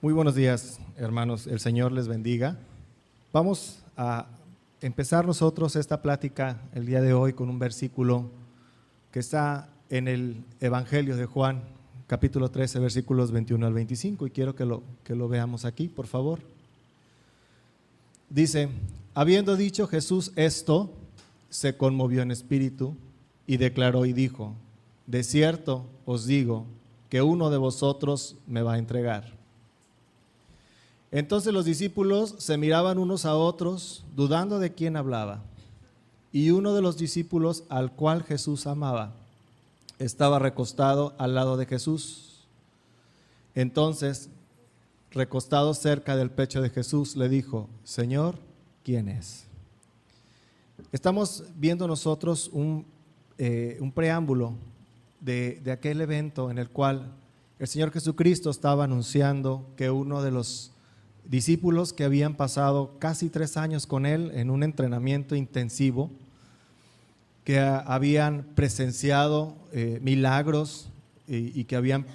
Muy buenos días, hermanos. El Señor les bendiga. Vamos a empezar nosotros esta plática el día de hoy con un versículo que está en el Evangelio de Juan, capítulo 13, versículos 21 al 25, y quiero que lo veamos aquí, por favor. Dice: habiendo dicho Jesús esto, se conmovió en espíritu y declaró y dijo: de cierto os digo que uno de vosotros me va a entregar. Entonces los discípulos se miraban unos a otros, dudando de quién hablaba. Y uno de los discípulos, al cual Jesús amaba, estaba recostado al lado de Jesús. Entonces, recostado cerca del pecho de Jesús, le dijo: Señor, ¿quién es? Estamos viendo nosotros un preámbulo de aquel evento en el cual el Señor Jesucristo estaba anunciando que uno de los discípulos que habían pasado casi 3 años con Él en un entrenamiento intensivo, que habían presenciado milagros y que habían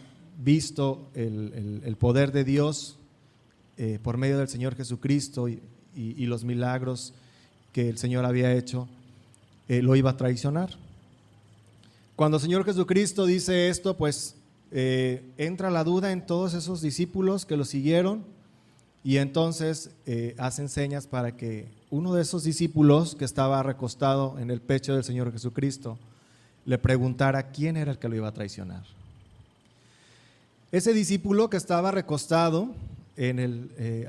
visto el poder de Dios por medio del Señor Jesucristo y los milagros que el Señor había hecho, lo iba a traicionar. Cuando el Señor Jesucristo dice esto, pues entra la duda en todos esos discípulos que lo siguieron, y entonces hacen señas para que uno de esos discípulos que estaba recostado en el pecho del Señor Jesucristo le preguntara quién era el que lo iba a traicionar. Ese discípulo que estaba recostado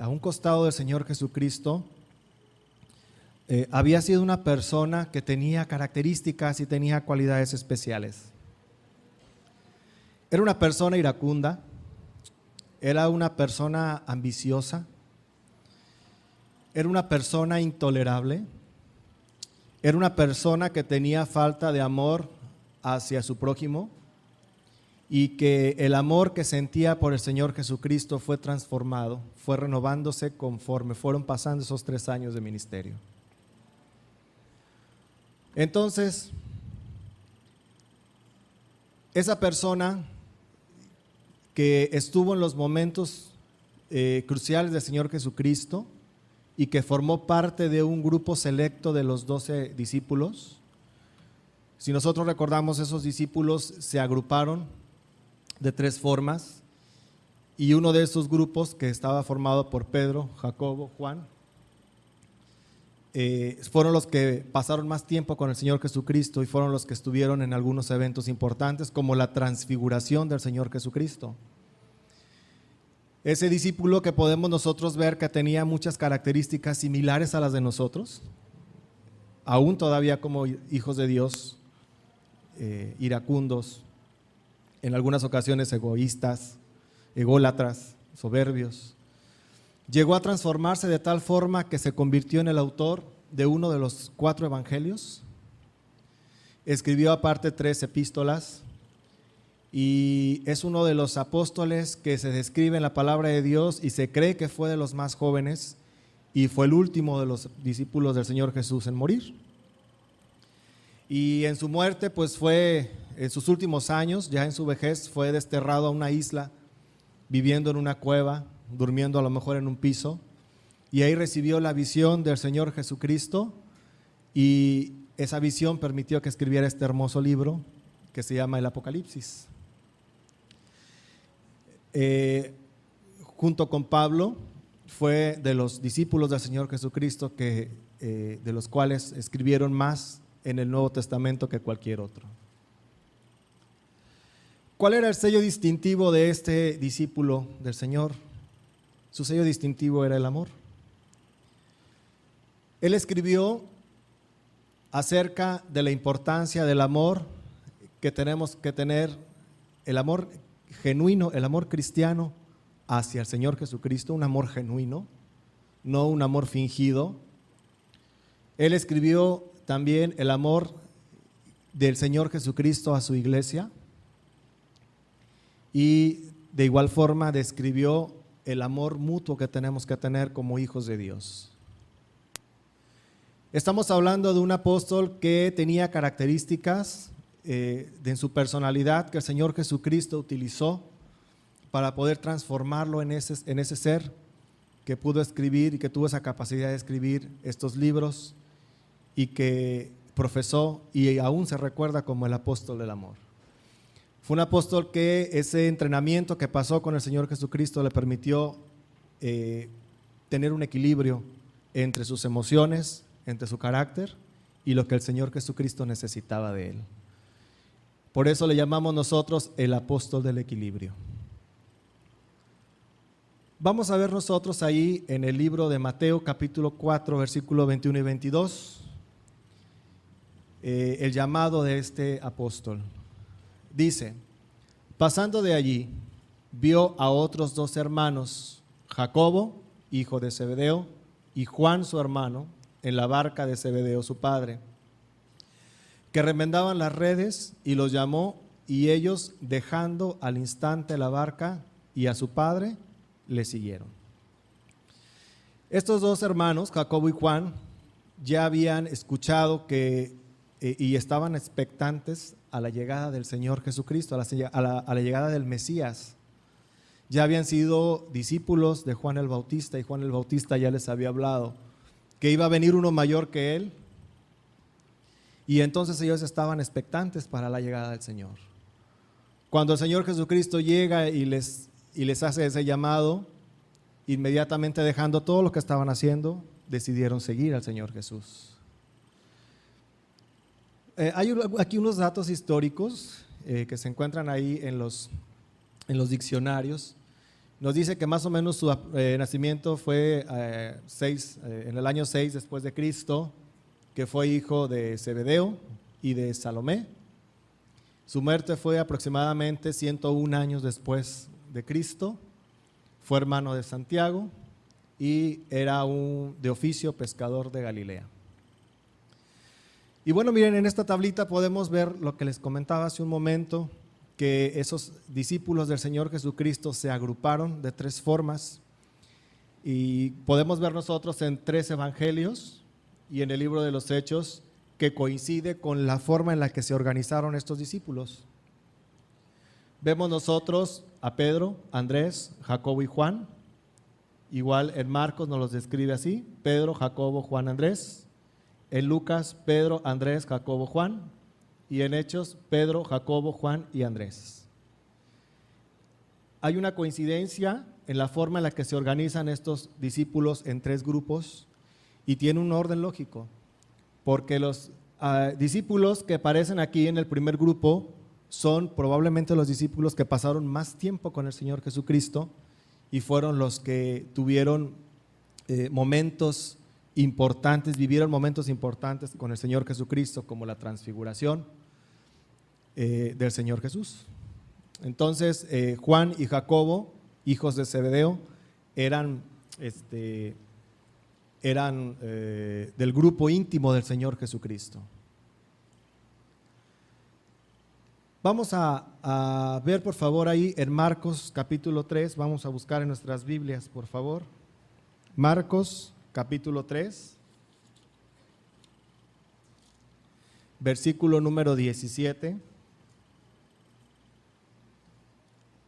a un costado del Señor Jesucristo había sido una persona que tenía características y tenía cualidades especiales. Era una persona iracunda, era una persona ambiciosa, era una persona intolerable, era una persona que tenía falta de amor hacia su prójimo, y que el amor que sentía por el Señor Jesucristo fue transformado, fue renovándose conforme fueron pasando esos 3 años de ministerio. Entonces, esa persona que estuvo en los momentos cruciales del Señor Jesucristo y que formó parte de un grupo selecto de los 12 discípulos. Si nosotros recordamos, esos discípulos se agruparon de 3 formas, y uno de esos grupos, que estaba formado por Pedro, Jacobo, Juan, fueron los que pasaron más tiempo con el Señor Jesucristo y fueron los que estuvieron en algunos eventos importantes, como la transfiguración del Señor Jesucristo. Ese discípulo que podemos nosotros ver que tenía muchas características similares a las de nosotros, aún todavía como hijos de Dios, iracundos, en algunas ocasiones egoístas, ególatras, soberbios. Llegó a transformarse de tal forma que se convirtió en el autor de uno de los 4 evangelios. Escribió aparte 3 epístolas y es uno de los apóstoles que se describe en la palabra de Dios, y se cree que fue de los más jóvenes y fue el último de los discípulos del Señor Jesús en morir. Y en su muerte, pues fue en sus últimos años, ya en su vejez, fue desterrado a una isla, viviendo en una cueva, durmiendo a lo mejor en un piso, y ahí recibió la visión del Señor Jesucristo, y esa visión permitió que escribiera este hermoso libro que se llama el Apocalipsis. Junto con Pablo, fue de los discípulos del Señor Jesucristo de los cuales escribieron más en el Nuevo Testamento que cualquier otro. ¿Cuál era el sello distintivo de este discípulo del Señor? Su sello distintivo era el amor. Él escribió acerca de la importancia del amor que tenemos que tener, el amor genuino, el amor cristiano hacia el Señor Jesucristo, un amor genuino, no un amor fingido. Él escribió también el amor del Señor Jesucristo a su iglesia, y de igual forma describió el amor mutuo que tenemos que tener como hijos de Dios. Estamos hablando de un apóstol que tenía características en su personalidad que el Señor Jesucristo utilizó para poder transformarlo en ese ser que pudo escribir y que tuvo esa capacidad de escribir estos libros y que profesó y aún se recuerda como el apóstol del amor. Fue un apóstol que ese entrenamiento que pasó con el Señor Jesucristo le permitió tener un equilibrio entre sus emociones, entre su carácter y lo que el Señor Jesucristo necesitaba de él. Por eso le llamamos nosotros el apóstol del equilibrio. Vamos a ver nosotros ahí en el libro de Mateo capítulo 4 versículo 21 y 22 el llamado de este apóstol. Dice: pasando de allí, vio a otros 2 hermanos, Jacobo, hijo de Zebedeo, y Juan su hermano, en la barca de Zebedeo su padre, que remendaban las redes, y los llamó, y ellos, dejando al instante la barca y a su padre, le siguieron. Estos 2 hermanos, Jacobo y Juan, ya habían escuchado y estaban expectantes a la llegada del Señor Jesucristo, a la llegada del Mesías. Ya habían sido discípulos de Juan el Bautista y Juan el Bautista ya les había hablado que iba a venir uno mayor que él, y entonces ellos estaban expectantes para la llegada del Señor. Cuando el Señor Jesucristo llega y les hace ese llamado, inmediatamente dejando todo lo que estaban haciendo, decidieron seguir al Señor Jesús. Hay aquí unos datos históricos que se encuentran ahí en los diccionarios. Nos dice que más o menos su nacimiento fue en el año 6 después de Cristo, que fue hijo de Zebedeo y de Salomé. Su muerte fue aproximadamente 101 años después de Cristo. Fue hermano de Santiago y era de oficio pescador de Galilea. Y bueno, miren, en esta tablita podemos ver lo que les comentaba hace un momento, que esos discípulos del Señor Jesucristo se agruparon de 3 formas, y podemos ver nosotros en 3 evangelios y en el libro de los Hechos que coincide con la forma en la que se organizaron estos discípulos. Vemos nosotros a Pedro, Andrés, Jacobo y Juan. Igual en Marcos nos los describe así: Pedro, Jacobo, Juan, Andrés. En Lucas, Pedro, Andrés, Jacobo, Juan. Y en Hechos, Pedro, Jacobo, Juan y Andrés. Hay una coincidencia en la forma en la que se organizan estos discípulos en 3 grupos, y tiene un orden lógico, porque los discípulos que aparecen aquí en el primer grupo son probablemente los discípulos que pasaron más tiempo con el Señor Jesucristo y fueron los que tuvieron momentos importantes, vivieron momentos importantes con el Señor Jesucristo, como la transfiguración del Señor Jesús. Entonces Juan y Jacobo, hijos de Zebedeo, eran del grupo íntimo del Señor Jesucristo. Vamos a ver por favor ahí en Marcos capítulo 3, vamos a buscar en nuestras Biblias por favor. Marcos capítulo 3, versículo número 17,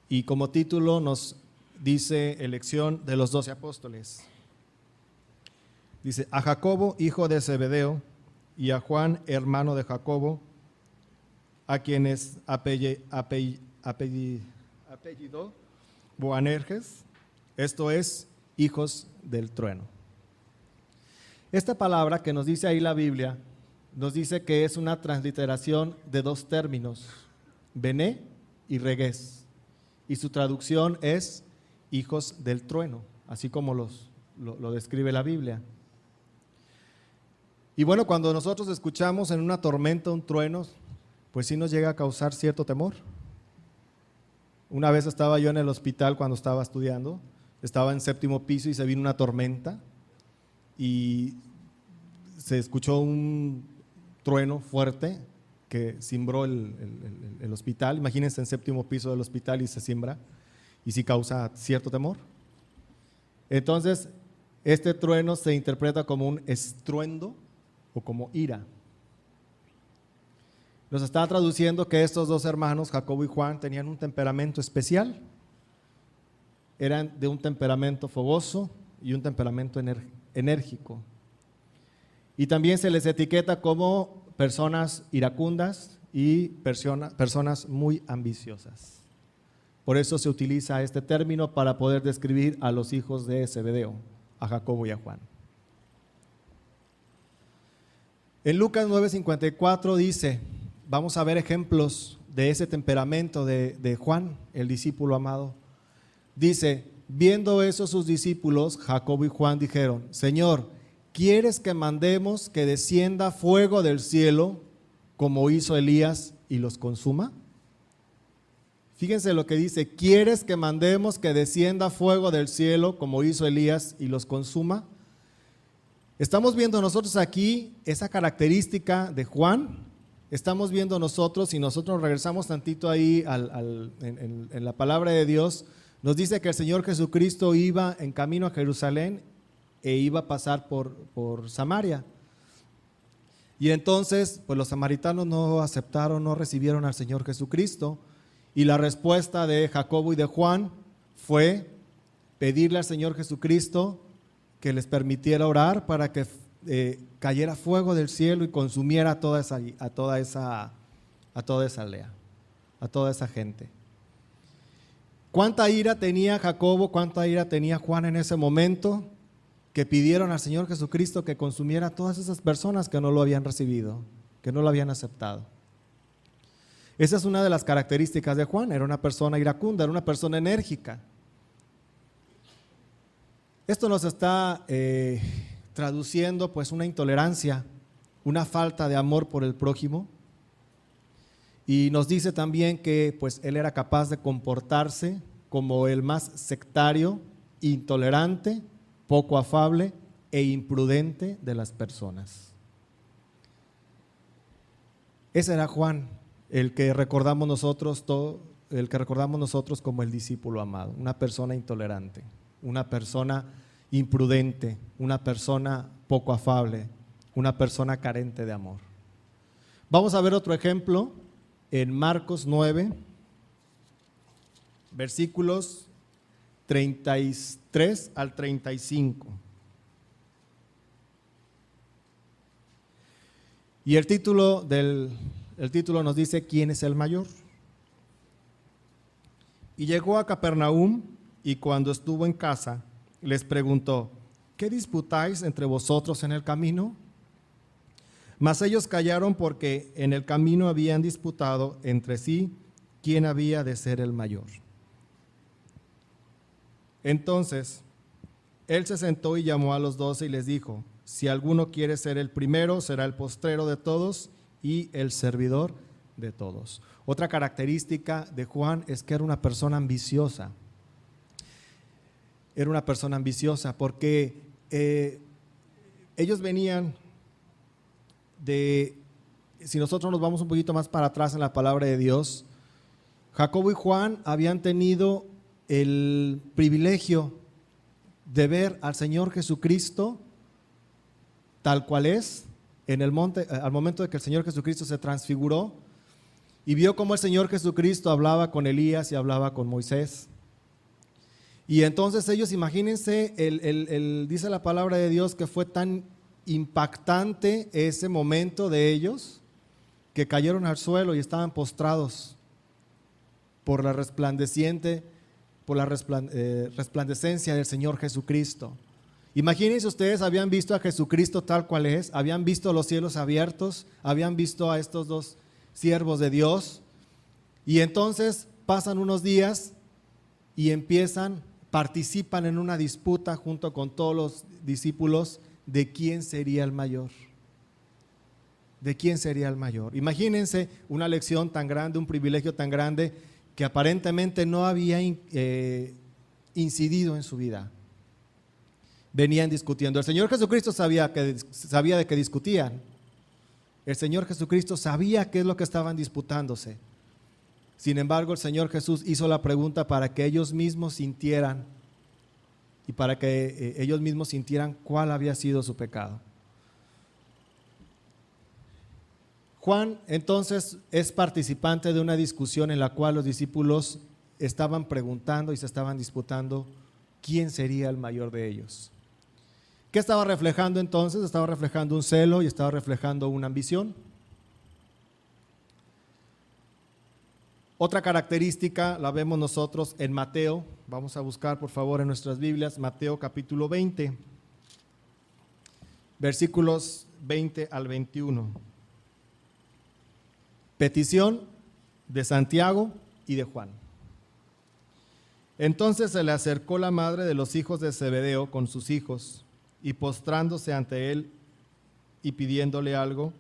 y como título nos dice elección de los 12 apóstoles. Dice: a Jacobo, hijo de Zebedeo, y a Juan, hermano de Jacobo, a quienes apellidó Boanerges, esto es, hijos del trueno. Esta palabra que nos dice ahí la Biblia, nos dice que es una transliteración de 2 términos, bené y regués, y su traducción es hijos del trueno, así como lo describe la Biblia. Y bueno, cuando nosotros escuchamos en una tormenta un trueno, pues sí nos llega a causar cierto temor. Una vez estaba yo en el hospital cuando estaba estudiando, estaba en 7º piso y se vino una tormenta y se escuchó un trueno fuerte que cimbró el hospital. Imagínense en 7º piso del hospital y se siembra, y sí causa cierto temor. Entonces, este trueno se interpreta como un estruendo o como ira. Nos está traduciendo que estos 2 hermanos, Jacobo y Juan, tenían un temperamento especial. eran de un temperamento fogoso y un temperamento enérgico. Y también se les etiqueta como personas iracundas y personas muy ambiciosas. Por eso se utiliza este término para poder describir a los hijos de Zebedeo, a Jacobo y a Juan. En Lucas 9:54 dice, vamos a ver ejemplos de ese temperamento de Juan, el discípulo amado. Dice, viendo eso sus discípulos, Jacobo y Juan dijeron, Señor, ¿quieres que mandemos que descienda fuego del cielo como hizo Elías y los consuma? Fíjense lo que dice, ¿quieres que mandemos que descienda fuego del cielo como hizo Elías y los consuma? Estamos viendo nosotros aquí esa característica de Juan, estamos viendo nosotros, si nosotros regresamos tantito ahí en la palabra de Dios, nos dice que el Señor Jesucristo iba en camino a Jerusalén e iba a pasar por Samaria. Y entonces, pues los samaritanos no aceptaron, no recibieron al Señor Jesucristo. Y la respuesta de Jacobo y de Juan fue pedirle al Señor Jesucristo que les permitiera orar para que cayera fuego del cielo y consumiera a toda esa aldea, a toda esa gente. ¿Cuánta ira tenía Jacobo, cuánta ira tenía Juan en ese momento que pidieron al Señor Jesucristo que consumiera a todas esas personas que no lo habían recibido, que no lo habían aceptado? Esa es una de las características de Juan, era una persona iracunda, era una persona enérgica. Esto nos está traduciendo pues una intolerancia, una falta de amor por el prójimo, y nos dice también que pues él era capaz de comportarse como el más sectario, intolerante, poco afable e imprudente de las personas. Ese era Juan, el que recordamos nosotros como el discípulo amado, una persona intolerante, una persona imprudente, una persona poco afable, una persona carente de amor. Vamos a ver otro ejemplo en Marcos 9, versículos 33 al 35. Y el título nos dice, ¿quién es el mayor? Y llegó a Capernaum, y cuando estuvo en casa, les preguntó, ¿qué disputáis entre vosotros en el camino? Mas ellos callaron porque en el camino habían disputado entre sí quién había de ser el mayor. Entonces, él se sentó y llamó a los 12 y les dijo, si alguno quiere ser el primero, será el postrero de todos y el servidor de todos. Otra característica de Juan es que era una persona ambiciosa. Era una persona ambiciosa porque ellos venían si nosotros nos vamos un poquito más para atrás en la palabra de Dios, Jacobo y Juan habían tenido el privilegio de ver al Señor Jesucristo tal cual es en el monte, al momento de que el Señor Jesucristo se transfiguró y vio cómo el Señor Jesucristo hablaba con Elías y hablaba con Moisés. Y entonces ellos, imagínense, dice la palabra de Dios que fue tan impactante ese momento de ellos que cayeron al suelo y estaban postrados por la resplandecencia del Señor Jesucristo. Imagínense, ustedes habían visto a Jesucristo tal cual es, habían visto los cielos abiertos, habían visto a estos dos siervos de Dios, y entonces pasan unos días y participan en una disputa junto con todos los discípulos de quién sería el mayor. ¿De quién sería el mayor? Imagínense una lección tan grande, un privilegio tan grande que aparentemente no había incidido en su vida. Venían discutiendo. El Señor Jesucristo sabía de qué discutían. El Señor Jesucristo sabía qué es lo que estaban disputándose. Sin embargo, el Señor Jesús hizo la pregunta para que ellos mismos sintieran y para que ellos mismos sintieran cuál había sido su pecado. Juan entonces es participante de una discusión en la cual los discípulos estaban preguntando y se estaban disputando quién sería el mayor de ellos. ¿Qué estaba reflejando entonces? Estaba reflejando un celo y estaba reflejando una ambición. Otra característica la vemos nosotros en Mateo. Vamos a buscar por favor en nuestras Biblias Mateo capítulo 20, versículos 20 al 21. Petición de Santiago y de Juan. Entonces se le acercó la madre de los hijos de Zebedeo con sus hijos, y postrándose ante él y pidiéndole algo,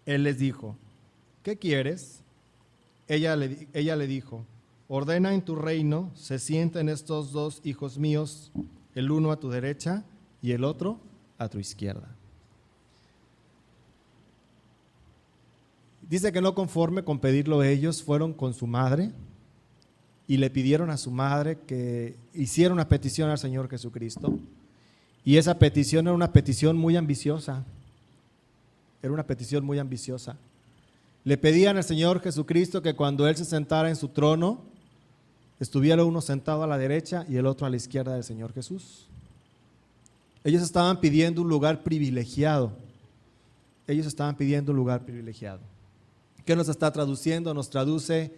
él les dijo: ¿qué quieres? Ella le dijo: ordena en tu reino se sienten estos dos hijos míos, el uno a tu derecha y el otro a tu izquierda. Dice que no conforme con pedirlo ellos, fueron con su madre y le pidieron a su madre que hiciera una petición al Señor Jesucristo. Y esa petición era una petición muy ambiciosa. Era una petición muy ambiciosa. Le pedían al Señor Jesucristo que cuando Él se sentara en su trono, estuviera uno sentado a la derecha y el otro a la izquierda del Señor Jesús. Ellos estaban pidiendo un lugar privilegiado. Ellos estaban pidiendo un lugar privilegiado. ¿Qué nos está traduciendo? Nos traduce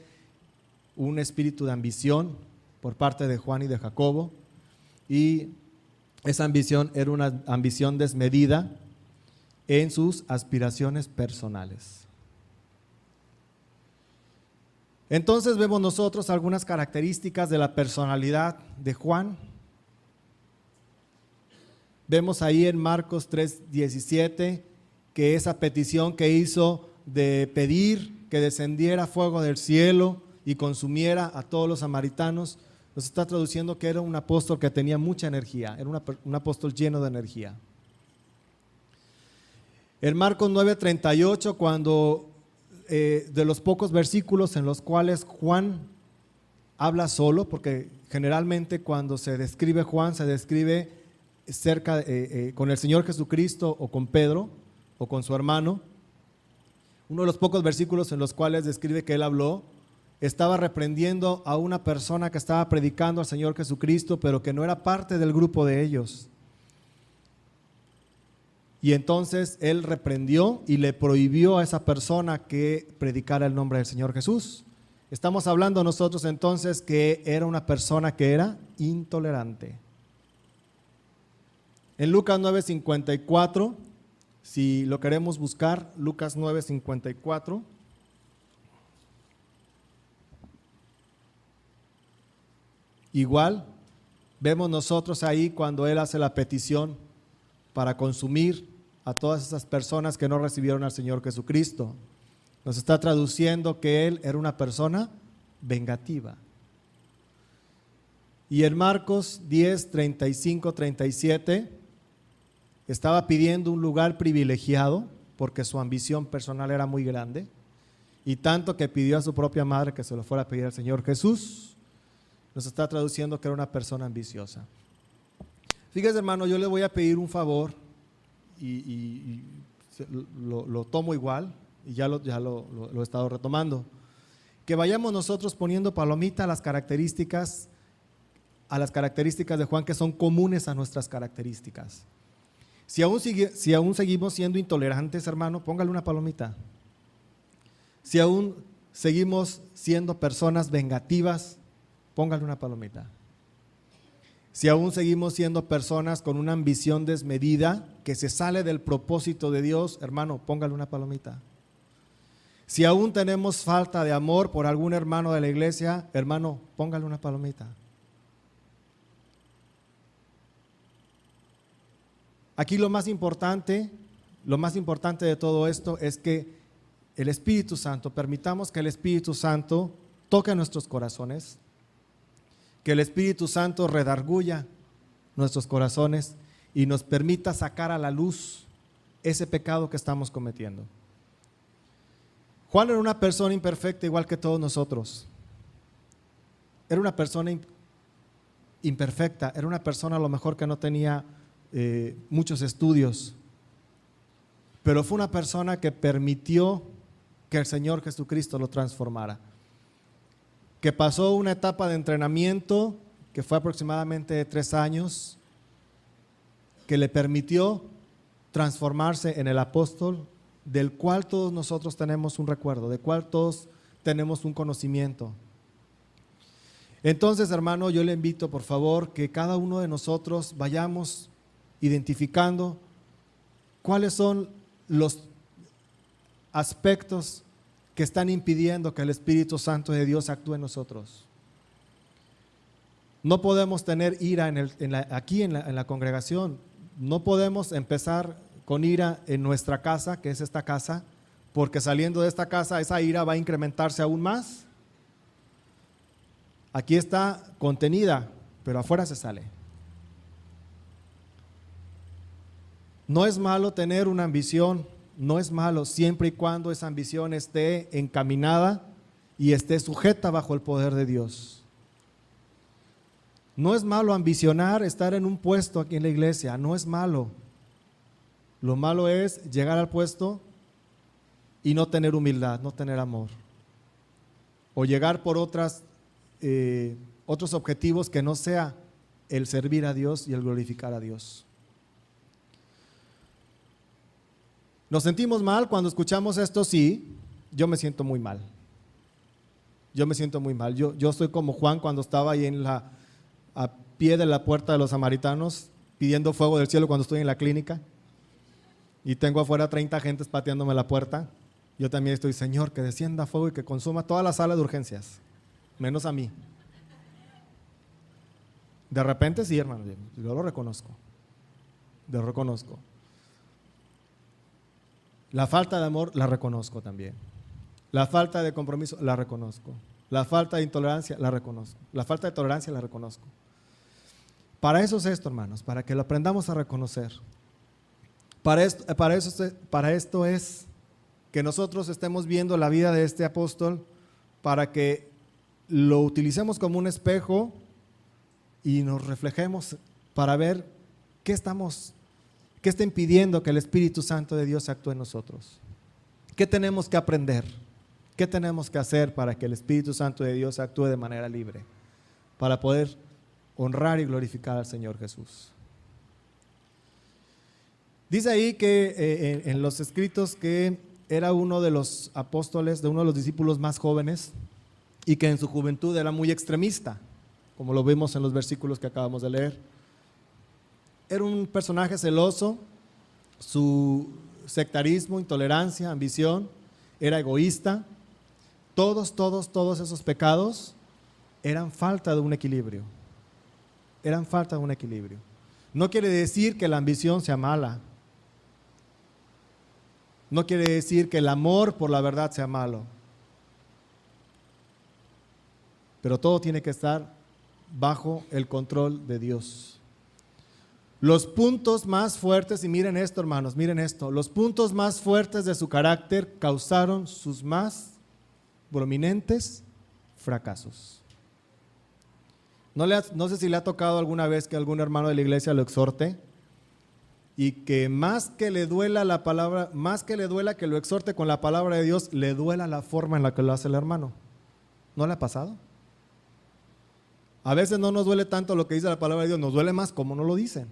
un espíritu de ambición por parte de Juan y de Jacobo, y esa ambición era una ambición desmedida en sus aspiraciones personales. Entonces vemos nosotros algunas características de la personalidad de Juan. Vemos ahí en Marcos 3:17 que esa petición que hizo de pedir que descendiera fuego del cielo y consumiera a todos los samaritanos, nos está traduciendo que era un apóstol que tenía mucha energía, era un apóstol lleno de energía. En Marcos 9:38, cuando de los pocos versículos en los cuales Juan habla solo, porque generalmente cuando se describe Juan se describe cerca con el Señor Jesucristo o con Pedro o con su hermano. Uno de los pocos versículos en los cuales describe que él habló, estaba reprendiendo a una persona que estaba predicando al Señor Jesucristo, pero que no era parte del grupo de ellos. Y entonces él reprendió y le prohibió a esa persona que predicara el nombre del Señor Jesús. Estamos hablando nosotros entonces que era una persona que era intolerante. En Lucas 9:54, si lo queremos buscar, Lucas 9:54. Igual, vemos nosotros ahí cuando él hace la petición para consumir a todas esas personas que no recibieron al Señor Jesucristo. Nos está traduciendo que él era una persona vengativa. Y en Marcos 10:35-37 estaba pidiendo un lugar privilegiado porque su ambición personal era muy grande, y tanto que pidió a su propia madre que se lo fuera a pedir al Señor Jesús. Nos está traduciendo que era una persona ambiciosa. Fíjese, hermano, yo le voy a pedir un favor y lo tomo igual, y ya lo he estado retomando. Que vayamos nosotros poniendo palomita a las características de Juan que son comunes a nuestras características. Si aún seguimos siendo intolerantes, hermano, póngale una palomita. Si aún seguimos siendo personas vengativas, póngale una palomita. Si aún seguimos siendo personas con una ambición desmedida que se sale del propósito de Dios, hermano, póngale una palomita. Si aún tenemos falta de amor por algún hermano de la iglesia, hermano, póngale una palomita. Aquí lo más importante de todo esto es que el Espíritu Santo, permitamos que el Espíritu Santo toque nuestros corazones, que el Espíritu Santo redarguya nuestros corazones y nos permita sacar a la luz ese pecado que estamos cometiendo. Juan era una persona imperfecta igual que todos nosotros. Era una persona imperfecta, era una persona a lo mejor que no tenía muchos estudios, pero fue una persona que permitió que el Señor Jesucristo lo transformara. que pasó una etapa de entrenamiento que fue aproximadamente de 3 años, que le permitió transformarse en el apóstol del cual todos nosotros tenemos un recuerdo, del cual todos tenemos un conocimiento. Entonces, hermano, yo le invito, por favor, que cada uno de nosotros vayamos identificando cuáles son los aspectos que están impidiendo que el Espíritu Santo de Dios actúe en nosotros. No podemos tener ira aquí en la congregación. No podemos empezar con ira en nuestra casa, que es esta casa, porque saliendo de esta casa esa ira va a incrementarse aún más. Aquí está contenida, pero afuera se sale. No es malo tener una ambición, no es malo siempre y cuando esa ambición esté encaminada y esté sujeta bajo el poder de Dios. No es malo ambicionar estar en un puesto aquí en la iglesia, no es malo. Lo malo es llegar al puesto y no tener humildad, no tener amor. O llegar por otros objetivos que no sea el servir a Dios y el glorificar a Dios. ¿Nos sentimos mal cuando escuchamos esto? Sí, yo me siento muy mal. Yo me siento muy mal. Yo soy como Juan cuando estaba ahí a pie de la puerta de los samaritanos pidiendo fuego del cielo cuando estoy en la clínica y tengo afuera 30 gentes pateándome la puerta. Yo también estoy, Señor, que descienda fuego y que consuma toda la sala de urgencias, menos a mí. De repente sí, hermano, yo lo reconozco. Lo reconozco. La falta de amor la reconozco también. La falta de compromiso la reconozco. La falta de intolerancia la reconozco. La falta de tolerancia la reconozco. Para eso es esto, hermanos, para que lo aprendamos a reconocer. Para esto es que nosotros estemos viendo la vida de este apóstol, para que lo utilicemos como un espejo y nos reflejemos para ver qué está impidiendo que el Espíritu Santo de Dios actúe en nosotros. ¿Qué tenemos que aprender? ¿Qué tenemos que hacer para que el Espíritu Santo de Dios actúe de manera libre? Para poder honrar y glorificar al Señor Jesús. Dice ahí que en los escritos que era uno de los apóstoles, de uno de los discípulos más jóvenes, y que en su juventud era muy extremista, como lo vimos en los versículos que acabamos de leer. Era un personaje celoso, su sectarismo, intolerancia, ambición, era egoísta. Todos esos pecados eran falta de un equilibrio. Eran falta de un equilibrio. No quiere decir que la ambición sea mala. No quiere decir que el amor por la verdad sea malo. Pero todo tiene que estar bajo el control de Dios. Los puntos más fuertes, y miren esto, hermanos, miren esto, los puntos más fuertes de su carácter causaron sus más prominentes fracasos. No sé si le ha tocado alguna vez que algún hermano de la iglesia lo exhorte y que más que le duela la palabra, más que le duela que lo exhorte con la palabra de Dios, le duela la forma en la que lo hace el hermano. ¿No le ha pasado? A veces no nos duele tanto lo que dice la palabra de Dios, nos duele más como no lo dicen.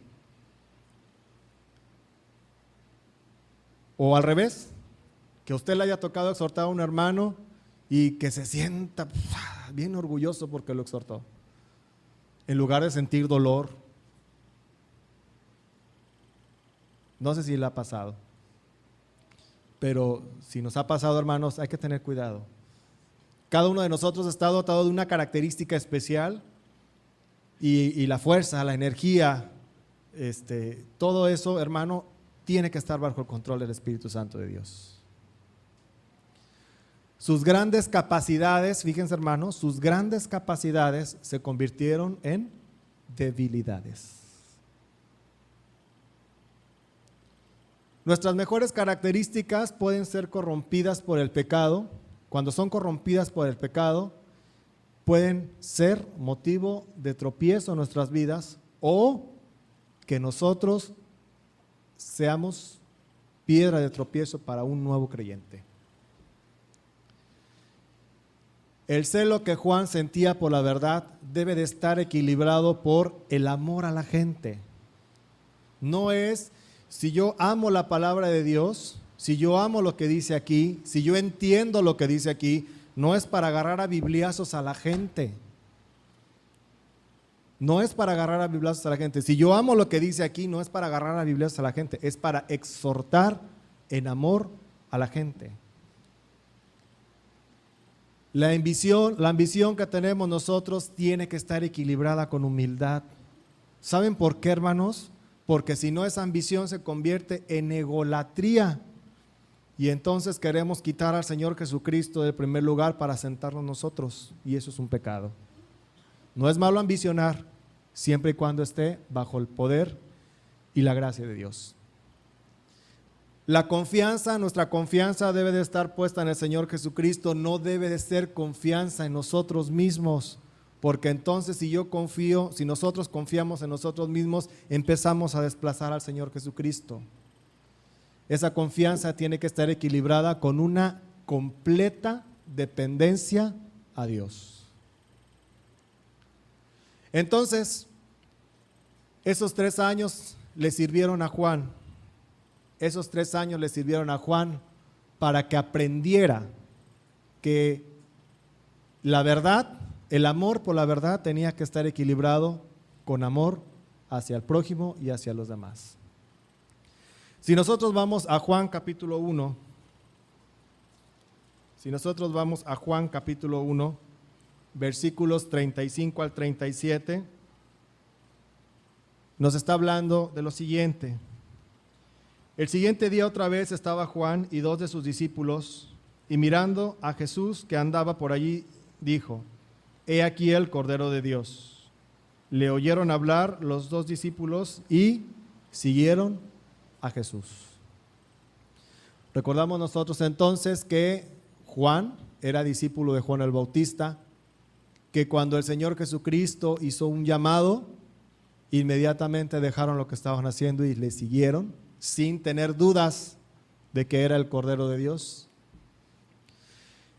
O al revés, que a usted le haya tocado exhortar a un hermano y que se sienta bien orgulloso porque lo exhortó, en lugar de sentir dolor. No sé si le ha pasado, pero si nos ha pasado, hermanos, hay que tener cuidado. Cada uno de nosotros está dotado de una característica especial y la fuerza, la energía, todo eso, hermano, tiene que estar bajo el control del Espíritu Santo de Dios. Sus grandes capacidades, fíjense, hermanos, sus grandes capacidades se convirtieron en debilidades. Nuestras mejores características pueden ser corrompidas por el pecado. Cuando son corrompidas por el pecado, pueden ser motivo de tropiezo en nuestras vidas o que nosotros seamos piedra de tropiezo para un nuevo creyente. El celo que Juan sentía por la verdad debe de estar equilibrado por el amor a la gente. No es, si yo amo la palabra de Dios, si yo amo lo que dice aquí, si yo entiendo lo que dice aquí, no es para agarrar a bibliazos a la gente. No es para agarrar a bibliazos a la gente. Si yo amo lo que dice aquí, no es para agarrar a bibliazos a la gente, es para exhortar en amor a la gente. La ambición que tenemos nosotros tiene que estar equilibrada con humildad. ¿Saben por qué, hermanos? Porque si no, esa ambición se convierte en egolatría y entonces queremos quitar al Señor Jesucristo del primer lugar para sentarnos nosotros, y eso es un pecado. No es malo ambicionar, siempre y cuando esté bajo el poder y la gracia de Dios. Nuestra confianza debe de estar puesta en el Señor Jesucristo, no debe de ser confianza en nosotros mismos, porque entonces si nosotros confiamos en nosotros mismos, empezamos a desplazar al Señor Jesucristo. Esa confianza tiene que estar equilibrada con una completa dependencia a Dios. Entonces, esos 3 años le sirvieron a Juan. Esos 3 años le sirvieron a Juan para que aprendiera que la verdad, el amor por la verdad tenía que estar equilibrado con amor hacia el prójimo y hacia los demás. Si nosotros vamos a Juan capítulo 1, versículos 35 al 37, nos está hablando de lo siguiente. El siguiente día otra vez estaba Juan y 2 de sus discípulos, y mirando a Jesús que andaba por allí, dijo: He aquí el Cordero de Dios. Le oyeron hablar los 2 discípulos y siguieron a Jesús. Recordamos nosotros entonces que Juan era discípulo de Juan el Bautista, que cuando el Señor Jesucristo hizo un llamado, inmediatamente dejaron lo que estaban haciendo y le siguieron, sin tener dudas de que era el Cordero de Dios.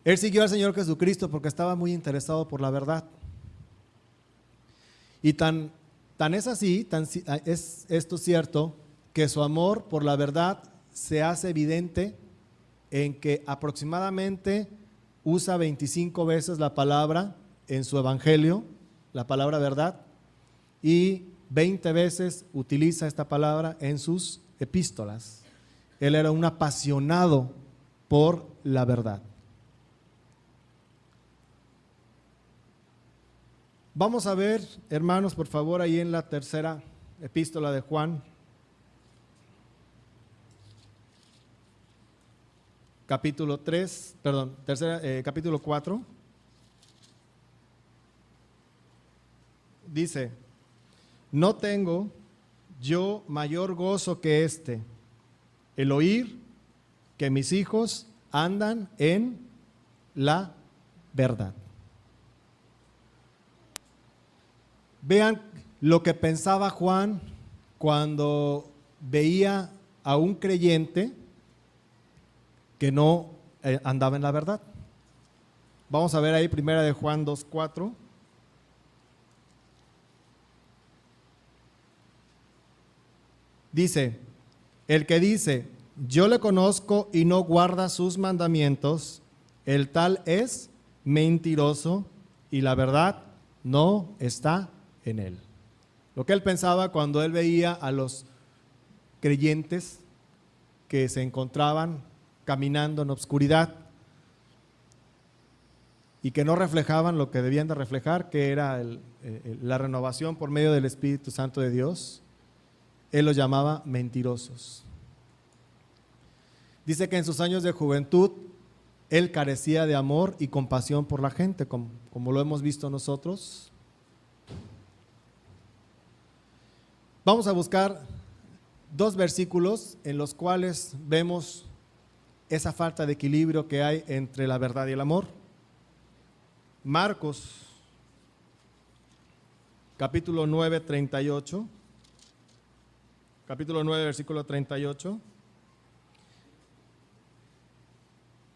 Él siguió al Señor Jesucristo porque estaba muy interesado por la verdad. Y tan es así, es esto cierto, que su amor por la verdad se hace evidente en que aproximadamente usa 25 veces la palabra en su evangelio, la palabra verdad, y 20 veces utiliza esta palabra en sus epístolas. Él era un apasionado por la verdad. Vamos a ver, hermanos, por favor, ahí en la tercera epístola de Juan, capítulo 4. Dice: No tengo yo mayor gozo que este, el oír que mis hijos andan en la verdad. Vean lo que pensaba Juan cuando veía a un creyente que no andaba en la verdad. Vamos a ver ahí primera de Juan 2:4. Dice: el que dice, yo le conozco y no guarda sus mandamientos, el tal es mentiroso y la verdad no está en él. Lo que él pensaba cuando él veía a los creyentes que se encontraban caminando en obscuridad y que no reflejaban lo que debían de reflejar, que era la renovación por medio del Espíritu Santo de Dios, él los llamaba mentirosos. Dice que en sus años de juventud él carecía de amor y compasión por la gente, como lo hemos visto nosotros. Vamos a buscar 2 versículos en los cuales vemos esa falta de equilibrio que hay entre la verdad y el amor. Marcos, capítulo 9, 38. Capítulo 9, versículo 38.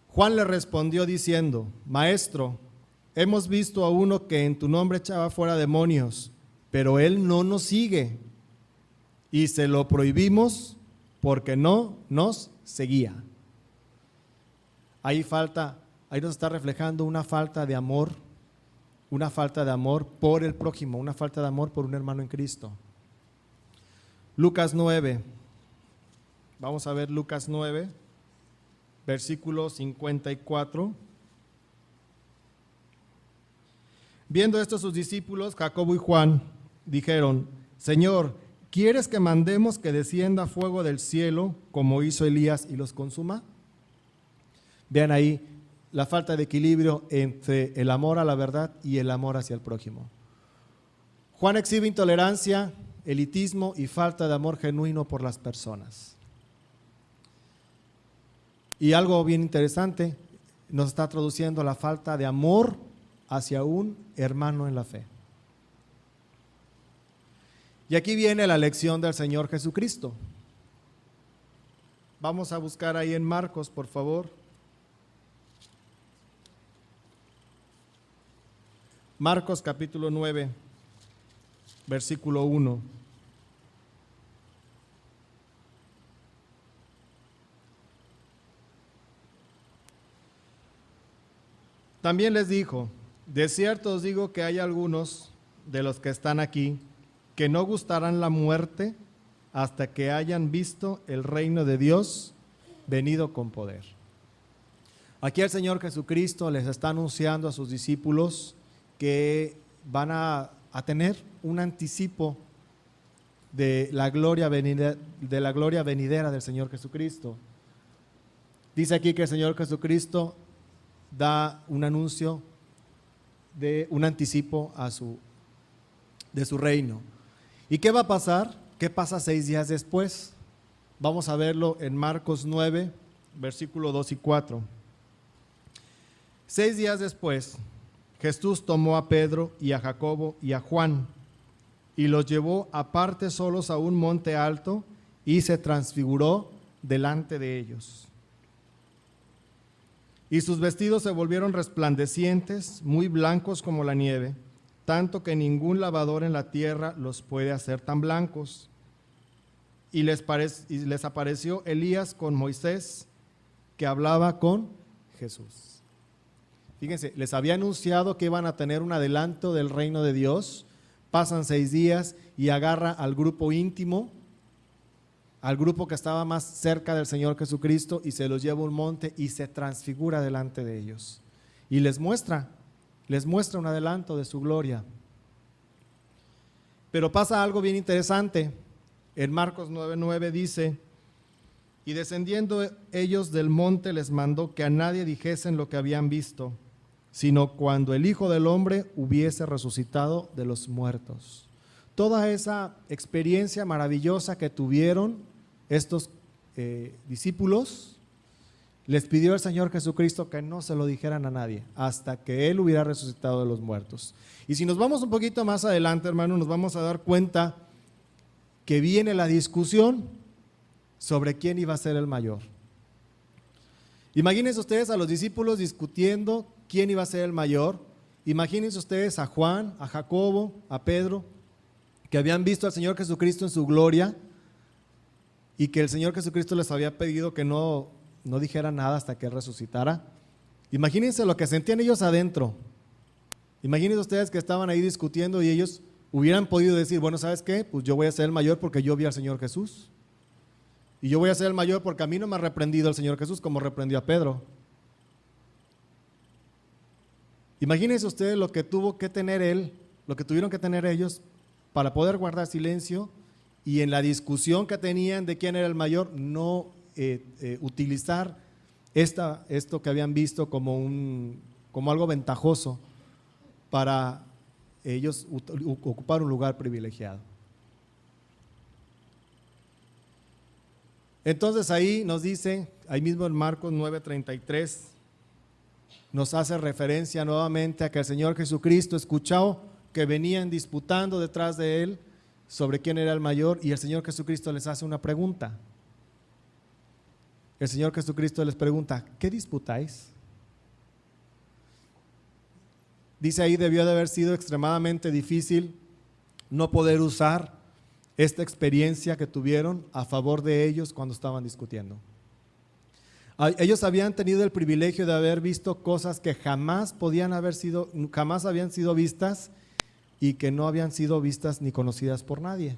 Juan le respondió diciendo: Maestro, hemos visto a uno que en tu nombre echaba fuera demonios, pero él no nos sigue y se lo prohibimos porque no nos seguía. Ahí nos está reflejando una falta de amor por el prójimo, una falta de amor por un hermano en Cristo. Lucas 9, vamos a ver Lucas 9, versículo 54. Viendo esto sus discípulos, Jacobo y Juan, dijeron: Señor, ¿quieres que mandemos que descienda fuego del cielo como hizo Elías y los consuma? Vean ahí la falta de equilibrio entre el amor a la verdad y el amor hacia el prójimo. Juan exhibe intolerancia, elitismo y falta de amor genuino por las personas. Y algo bien interesante, nos está traduciendo la falta de amor hacia un hermano en la fe. Y aquí viene la lección del Señor Jesucristo. Vamos a buscar ahí en Marcos, por favor. Marcos capítulo 9, versículo 1. También les dijo: de cierto os digo que hay algunos de los que están aquí que no gustarán la muerte hasta que hayan visto el reino de Dios venido con poder. Aquí el Señor Jesucristo les está anunciando a sus discípulos que van a tener un anticipo de la gloria venidera del Señor Jesucristo. Dice aquí que el Señor Jesucristo da un anuncio de un anticipo de su reino. ¿Y qué va a pasar? ¿Qué pasa 6 días después? Vamos a verlo en Marcos 9, versículo 2 y 4. 6 días después, Jesús tomó a Pedro y a Jacobo y a Juan y los llevó aparte solos a un monte alto y se transfiguró delante de ellos. Y sus vestidos se volvieron resplandecientes, muy blancos como la nieve, tanto que ningún lavador en la tierra los puede hacer tan blancos. Y les apareció Elías con Moisés, que hablaba con Jesús. Fíjense, les había anunciado que iban a tener un adelanto del reino de Dios. Pasan 6 días y agarra al grupo íntimo, al grupo que estaba más cerca del Señor Jesucristo, y se los lleva a un monte y se transfigura delante de ellos. Y les muestra un adelanto de su gloria. Pero pasa algo bien interesante. En Marcos 9:9 dice: y descendiendo ellos del monte les mandó que a nadie dijesen lo que habían visto, sino cuando el Hijo del Hombre hubiese resucitado de los muertos. Toda esa experiencia maravillosa que tuvieron estos discípulos, les pidió el Señor Jesucristo que no se lo dijeran a nadie hasta que Él hubiera resucitado de los muertos. Y si nos vamos un poquito más adelante, hermano, nos vamos a dar cuenta que viene la discusión sobre quién iba a ser el mayor. Imagínense ustedes a los discípulos discutiendo quién iba a ser el mayor. Imagínense ustedes a Juan, a Jacobo, a Pedro, que habían visto al Señor Jesucristo en su gloria y que el Señor Jesucristo les había pedido que no dijeran nada hasta que Él resucitara. Imagínense lo que sentían ellos adentro. Imagínense ustedes que estaban ahí discutiendo y ellos hubieran podido decir: bueno, ¿sabes qué? Pues yo voy a ser el mayor porque yo vi al Señor Jesús. Y yo voy a ser el mayor porque a mí no me ha reprendido el Señor Jesús como reprendió a Pedro. Imagínense ustedes lo que tuvo que tener él, lo que tuvieron que tener ellos para poder guardar silencio y en la discusión que tenían de quién era el mayor, no utilizar esto que habían visto como algo ventajoso para ellos ocupar un lugar privilegiado. Entonces ahí nos dice, ahí mismo en Marcos 9:33, nos hace referencia nuevamente a que el Señor Jesucristo escuchó que venían disputando detrás de Él sobre quién era el mayor, y el Señor Jesucristo les hace una pregunta. El Señor Jesucristo les pregunta: ¿qué disputáis? Dice ahí, debió de haber sido extremadamente difícil no poder usar esta experiencia que tuvieron a favor de ellos cuando estaban discutiendo. Ellos habían tenido el privilegio de haber visto cosas que jamás habían sido vistas y que no habían sido vistas ni conocidas por nadie.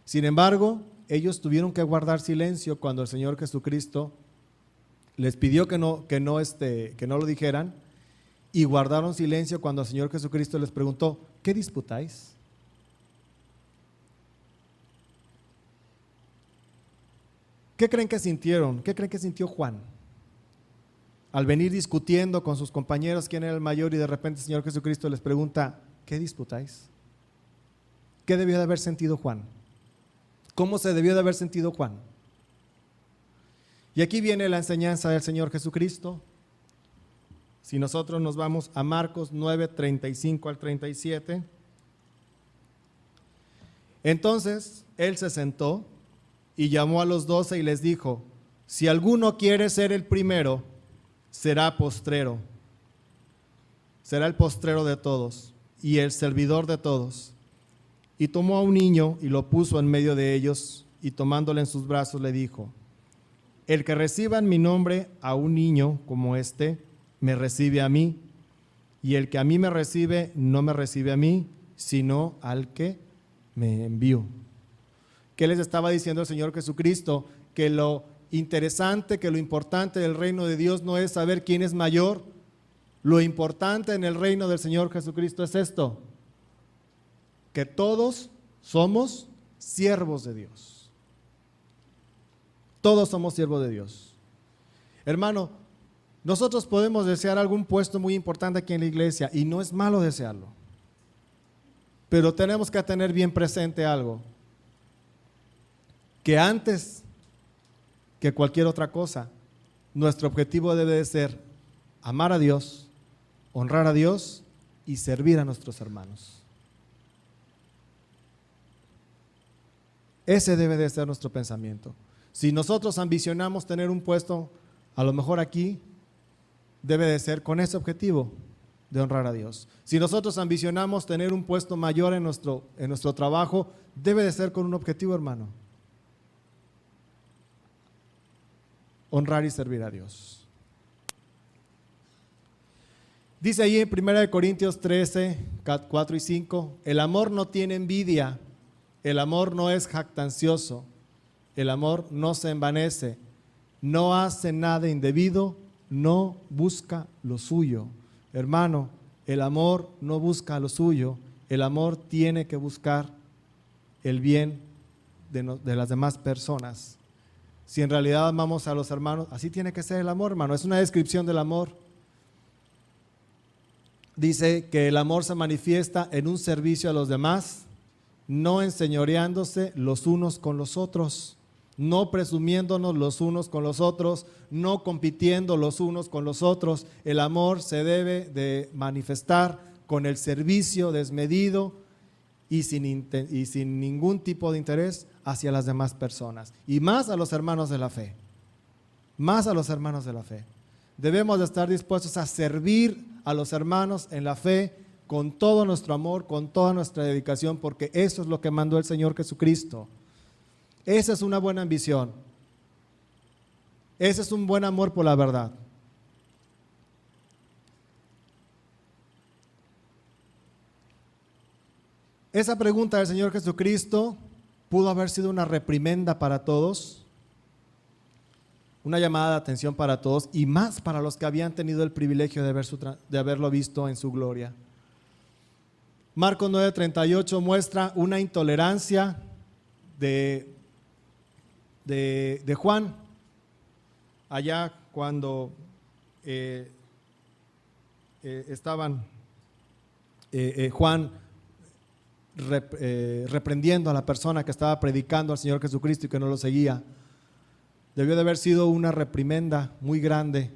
Sin embargo, ellos tuvieron que guardar silencio cuando el Señor Jesucristo les pidió que no lo dijeran, y guardaron silencio cuando el Señor Jesucristo les preguntó: ¿qué disputáis? ¿Qué creen que sintieron? ¿Qué creen que sintió Juan al venir discutiendo con sus compañeros quién era el mayor, y de repente el Señor Jesucristo les pregunta: ¿qué disputáis? ¿Qué debió de haber sentido Juan? ¿Cómo se debió de haber sentido Juan? Y aquí viene la enseñanza del Señor Jesucristo. Si nosotros nos vamos a Marcos 9, 35 al 37. Entonces Él se sentó y llamó a los 12 y les dijo: si alguno quiere ser el primero, será postrero. Será el postrero de todos y el servidor de todos. Y tomó a un niño y lo puso en medio de ellos, y tomándole en sus brazos le dijo: el que reciba en mi nombre a un niño como este, me recibe a mí, y el que a mí me recibe, no me recibe a mí, sino al que me envió. ¿Qué les estaba diciendo el Señor Jesucristo? Que lo interesante, que lo importante del reino de Dios no es saber quién es mayor. Lo importante en el reino del Señor Jesucristo es esto: que todos somos siervos de Dios. Todos somos siervos de Dios. Hermano, nosotros podemos desear algún puesto muy importante aquí en la iglesia, y no es malo desearlo, pero tenemos que tener bien presente algo: que antes que cualquier otra cosa, nuestro objetivo debe de ser amar a Dios, honrar a Dios y servir a nuestros hermanos. Ese debe de ser nuestro pensamiento. Si nosotros ambicionamos tener un puesto, a lo mejor aquí, debe de ser con ese objetivo de honrar a Dios. Si nosotros ambicionamos tener un puesto mayor en nuestro trabajo, debe de ser con un objetivo, hermano: honrar y servir a Dios. Dice ahí en 1 Corintios 13, 4 y 5, el amor no tiene envidia, el amor no es jactancioso, el amor no se envanece, no hace nada indebido, no busca lo suyo. Hermano, el amor no busca lo suyo, el amor tiene que buscar el bien de las demás personas. Si en realidad amamos a los hermanos, así tiene que ser el amor, hermano. Es una descripción del amor. Dice que el amor se manifiesta en un servicio a los demás, no enseñoreándose los unos con los otros, no presumiéndonos los unos con los otros, no compitiendo los unos con los otros. El amor se debe de manifestar con el servicio desmedido y sin ningún tipo de interés hacia las demás personas, y más a los hermanos de la fe, más a los hermanos de la fe. Debemos de estar dispuestos a servir a los hermanos en la fe con todo nuestro amor, con toda nuestra dedicación, porque eso es lo que mandó el Señor Jesucristo. Esa es una buena ambición, ese es un buen amor por la verdad. Esa pregunta del Señor Jesucristo pudo haber sido una reprimenda para todos, una llamada de atención para todos, y más para los que habían tenido el privilegio de haberlo visto en su gloria. Marcos 9:38 muestra una intolerancia de Juan, allá cuando estaban Juan reprendiendo a la persona que estaba predicando al Señor Jesucristo y que no lo seguía. Debió de haber sido una reprimenda muy grande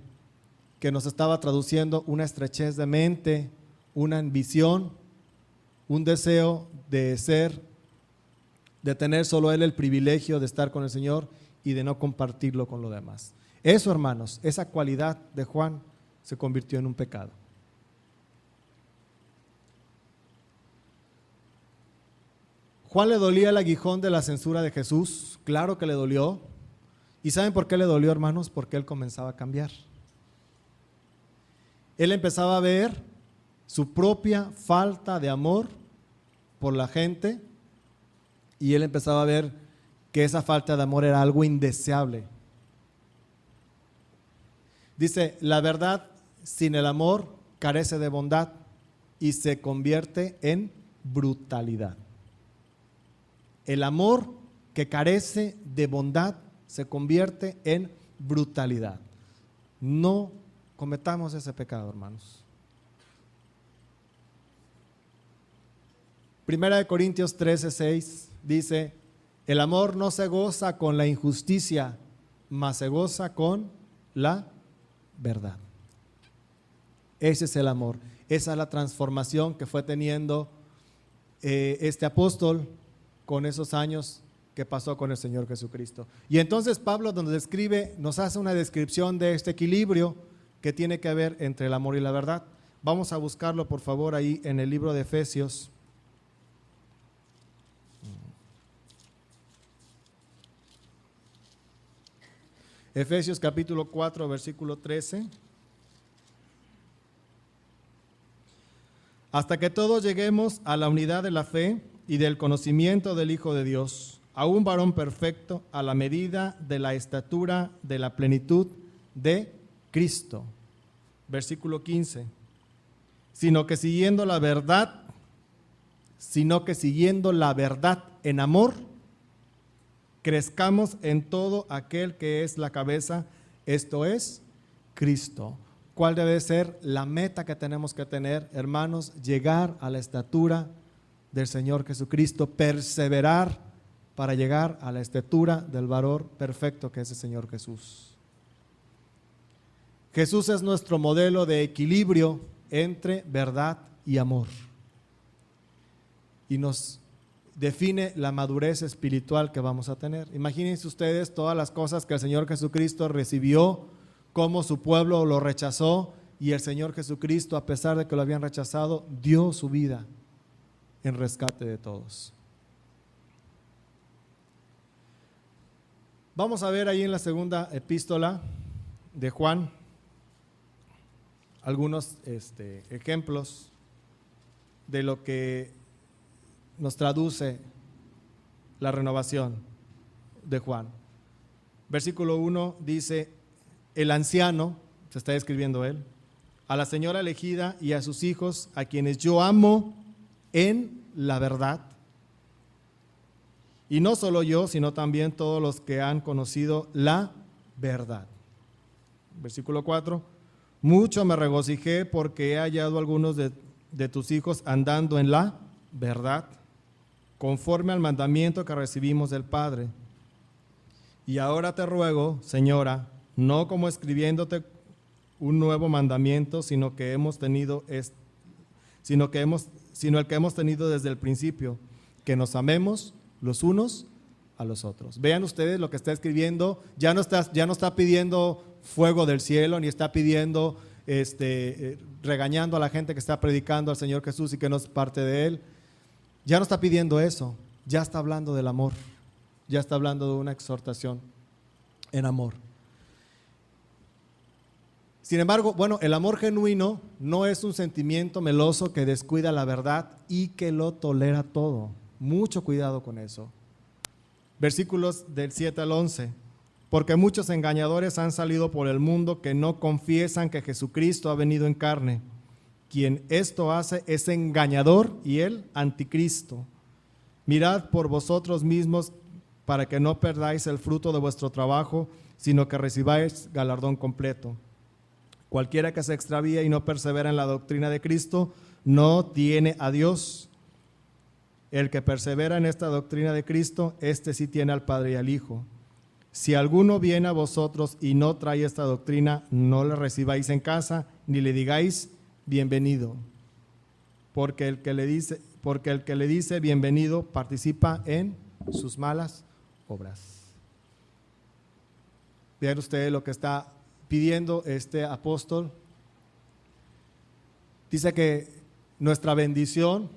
que nos estaba traduciendo una estrechez de mente, una ambición, un deseo de tener solo él el privilegio de estar con el Señor y de no compartirlo con los demás. Eso, hermanos, esa cualidad de Juan se convirtió en un pecado. Juan le dolía el aguijón de la censura de Jesús, claro que le dolió. ¿Y saben por qué le dolió, hermanos? Porque él comenzaba a cambiar. Él empezaba a ver su propia falta de amor por la gente y él empezaba a ver que esa falta de amor era algo indeseable. Dice, la verdad sin el amor carece de bondad y se convierte en brutalidad. El amor que carece de bondad se convierte en brutalidad. No cometamos ese pecado, hermanos. Primera de Corintios 13:6 dice, el amor no se goza con la injusticia, mas se goza con la verdad. Ese es el amor. Esa es la transformación que fue teniendo este apóstol con esos años que pasó con el Señor Jesucristo. Y entonces Pablo, donde describe, nos hace una descripción de este equilibrio que tiene que haber entre el amor y la verdad. Vamos a buscarlo, por favor, ahí en el libro de Efesios. Efesios capítulo 4, versículo 13. Hasta que todos lleguemos a la unidad de la fe y del conocimiento del Hijo de Dios, a un varón perfecto, a la medida de la estatura de la plenitud de Cristo. Versículo 15. Sino que siguiendo la verdad en amor, crezcamos en todo aquel que es la cabeza, esto es Cristo. ¿Cuál debe ser la meta que tenemos que tener, hermanos? Llegar a la estatura del Señor Jesucristo, perseverar para llegar a la estatura del varón perfecto que es el Señor Jesús. Jesús es nuestro modelo de equilibrio entre verdad y amor. Y nos define la madurez espiritual que vamos a tener. Imagínense ustedes todas las cosas que el Señor Jesucristo recibió, cómo su pueblo lo rechazó y el Señor Jesucristo, a pesar de que lo habían rechazado, dio su vida en rescate de todos. Vamos a ver ahí en la segunda epístola de Juan algunos ejemplos de lo que nos traduce la renovación de Juan. Versículo 1 dice, el anciano, se está describiendo él, a la señora elegida y a sus hijos, a quienes yo amo en la verdad. Y no solo yo, sino también todos los que han conocido la verdad. Versículo 4, mucho me regocijé porque he hallado algunos de tus hijos andando en la verdad, conforme al mandamiento que recibimos del Padre. Y ahora te ruego, señora, no como escribiéndote un nuevo mandamiento, sino el que hemos tenido desde el principio, que nos amemos los unos a los otros. Vean ustedes lo que está escribiendo, ya no está pidiendo fuego del cielo, ni está pidiendo, regañando a la gente que está predicando al Señor Jesús y que no es parte de Él. Ya no está pidiendo eso, ya está hablando del amor, ya está hablando de una exhortación en amor. Sin embargo, el amor genuino no es un sentimiento meloso que descuida la verdad y que lo tolera todo. Mucho cuidado con eso. Versículos del 7 al 11. Porque muchos engañadores han salido por el mundo que no confiesan que Jesucristo ha venido en carne. Quien esto hace es engañador y el anticristo. Mirad por vosotros mismos para que no perdáis el fruto de vuestro trabajo, sino que recibáis galardón completo. Cualquiera que se extravía y no persevera en la doctrina de Cristo, no tiene a Dios. El que persevera en esta doctrina de Cristo, este sí tiene al Padre y al Hijo. Si alguno viene a vosotros y no trae esta doctrina, no le recibáis en casa, ni le digáis bienvenido. Porque el que le dice bienvenido participa en sus malas obras. Vean ustedes lo que está pidiendo este apóstol. Dice que nuestra bendición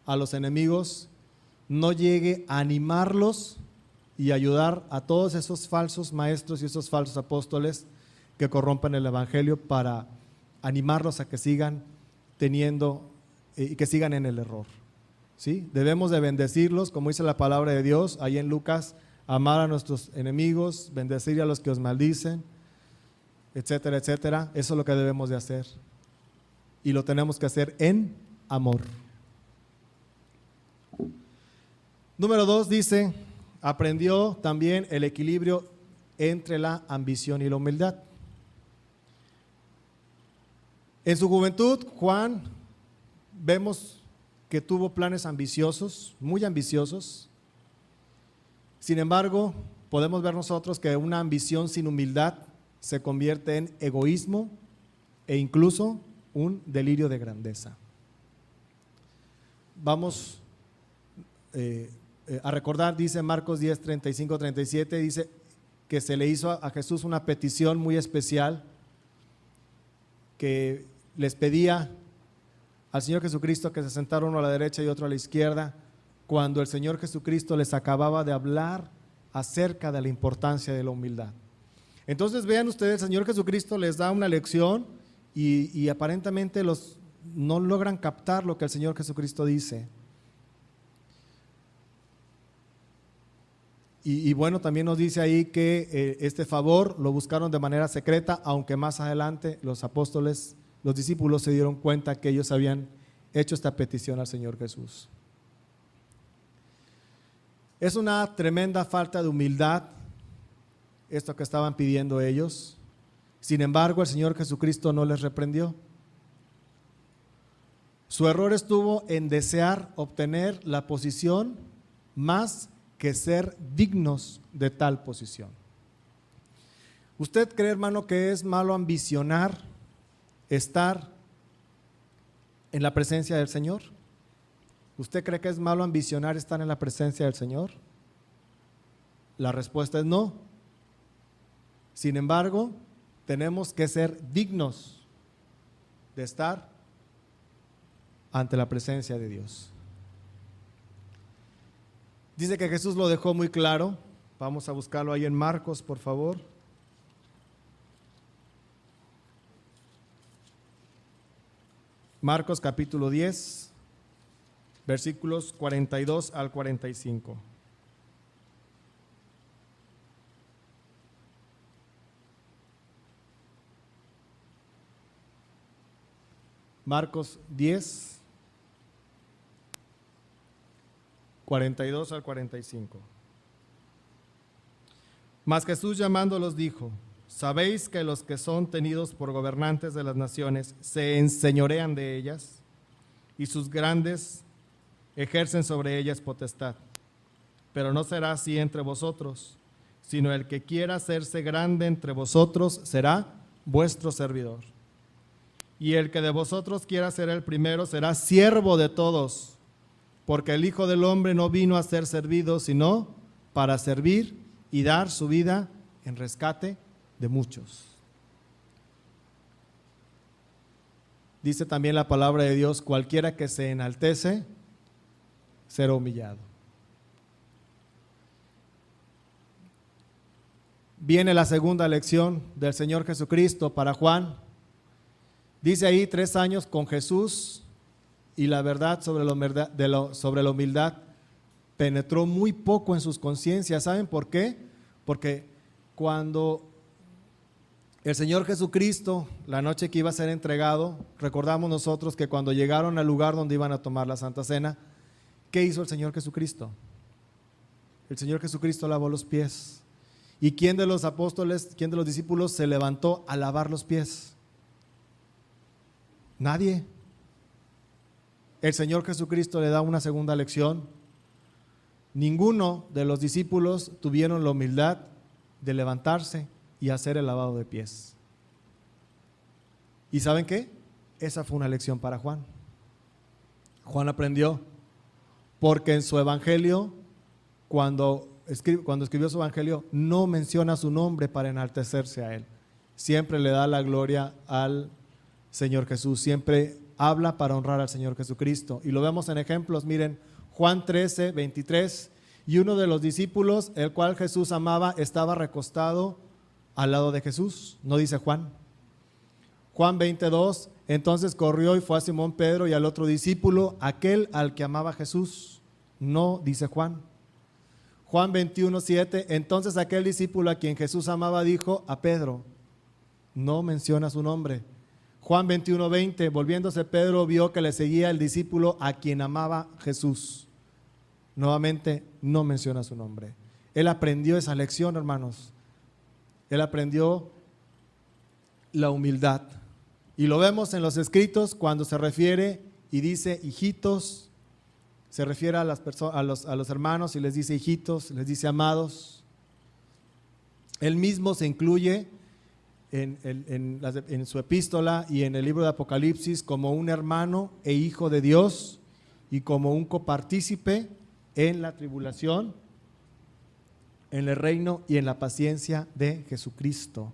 a los enemigos no llegue a animarlos y ayudar a todos esos falsos maestros y esos falsos apóstoles que corrompen el evangelio, para animarlos a que sigan teniendo y que sigan en el error. ¿Sí? Debemos de bendecirlos, como dice la palabra de Dios ahí en Lucas: amar a nuestros enemigos, bendecir a los que os maldicen, etcétera, etcétera. Eso es lo que debemos de hacer, y lo tenemos que hacer en amor. Número 2 dice: aprendió también el equilibrio entre la ambición y la humildad. En su juventud, Juan, vemos que tuvo planes ambiciosos, muy ambiciosos. Sin embargo, podemos ver nosotros que una ambición sin humildad se convierte en egoísmo e incluso un delirio de grandeza. Vamos a recordar, dice Marcos 10, 35, 37, dice que se le hizo a Jesús una petición muy especial, que les pedía al Señor Jesucristo que se sentara uno a la derecha y otro a la izquierda, cuando el Señor Jesucristo les acababa de hablar acerca de la importancia de la humildad. Entonces vean ustedes, el Señor Jesucristo les da una lección y aparentemente no logran captar lo que el Señor Jesucristo dice. Y bueno, también nos dice ahí que este favor lo buscaron de manera secreta, aunque más adelante los apóstoles, los discípulos, se dieron cuenta que ellos habían hecho esta petición al Señor Jesús. Es una tremenda falta de humildad esto que estaban pidiendo ellos. Sin embargo, el Señor Jesucristo no les reprendió. Su error estuvo en desear obtener la posición más que ser dignos de tal posición. ¿Usted cree, hermano, que es malo ambicionar estar en la presencia del Señor? ¿Usted cree que es malo ambicionar estar en la presencia del Señor? La respuesta es no. Sin embargo, tenemos que ser dignos de estar ante la presencia de Dios. Dice que Jesús lo dejó muy claro. Vamos a buscarlo ahí en Marcos, por favor. Marcos capítulo 10, versículos 42 al 45. Marcos 10, 42 al 45. Mas Jesús llamándolos dijo: ¿sabéis que los que son tenidos por gobernantes de las naciones se enseñorean de ellas, y sus grandes ejercen sobre ellas potestad? Pero no será así entre vosotros, sino el que quiera hacerse grande entre vosotros será vuestro servidor. Y el que de vosotros quiera ser el primero será siervo de todos, porque el Hijo del Hombre no vino a ser servido, sino para servir y dar su vida en rescate de muchos. Dice también la palabra de Dios: cualquiera que se enaltece será humillado. Viene la segunda lección del Señor Jesucristo para Juan. Dice ahí 3 años con Jesús, y la verdad sobre la humildad penetró muy poco en sus conciencias. ¿Saben por qué? Porque cuando el Señor Jesucristo, la noche que iba a ser entregado, recordamos nosotros que cuando llegaron al lugar donde iban a tomar la Santa Cena, ¿qué hizo el Señor Jesucristo? El Señor Jesucristo lavó los pies. ¿Y quién de los apóstoles, quién de los discípulos se levantó a lavar los pies? Nadie. El Señor Jesucristo le da una segunda lección. Ninguno de los discípulos tuvieron la humildad de levantarse y hacer el lavado de pies. ¿Y saben qué? Esa fue una lección para Juan. Juan aprendió, porque en su evangelio, cuando escribió su evangelio, no menciona su nombre para enaltecerse a él. Siempre le da la gloria al Señor Jesús, siempre habla para honrar al Señor Jesucristo. Y lo vemos en ejemplos. Miren, Juan 13, 23, y uno de los discípulos, el cual Jesús amaba, estaba recostado al lado de Jesús. No dice Juan. Juan 22, entonces corrió y fue a Simón Pedro y al otro discípulo, aquel al que amaba Jesús. No dice Juan. Juan 21, 7, entonces aquel discípulo a quien Jesús amaba dijo a Pedro. No menciona su nombre. Juan 21, 20, volviéndose Pedro vio que le seguía el discípulo a quien amaba Jesús. Nuevamente no menciona su nombre. Él aprendió esa lección, hermanos. Él aprendió la humildad. Y lo vemos en los escritos cuando se refiere y dice hijitos, se refiere a los hermanos y les dice hijitos, les dice amados. Él mismo se incluye en su epístola y en el libro de Apocalipsis como un hermano e hijo de Dios y como un copartícipe en la tribulación, en el reino y en la paciencia de Jesucristo.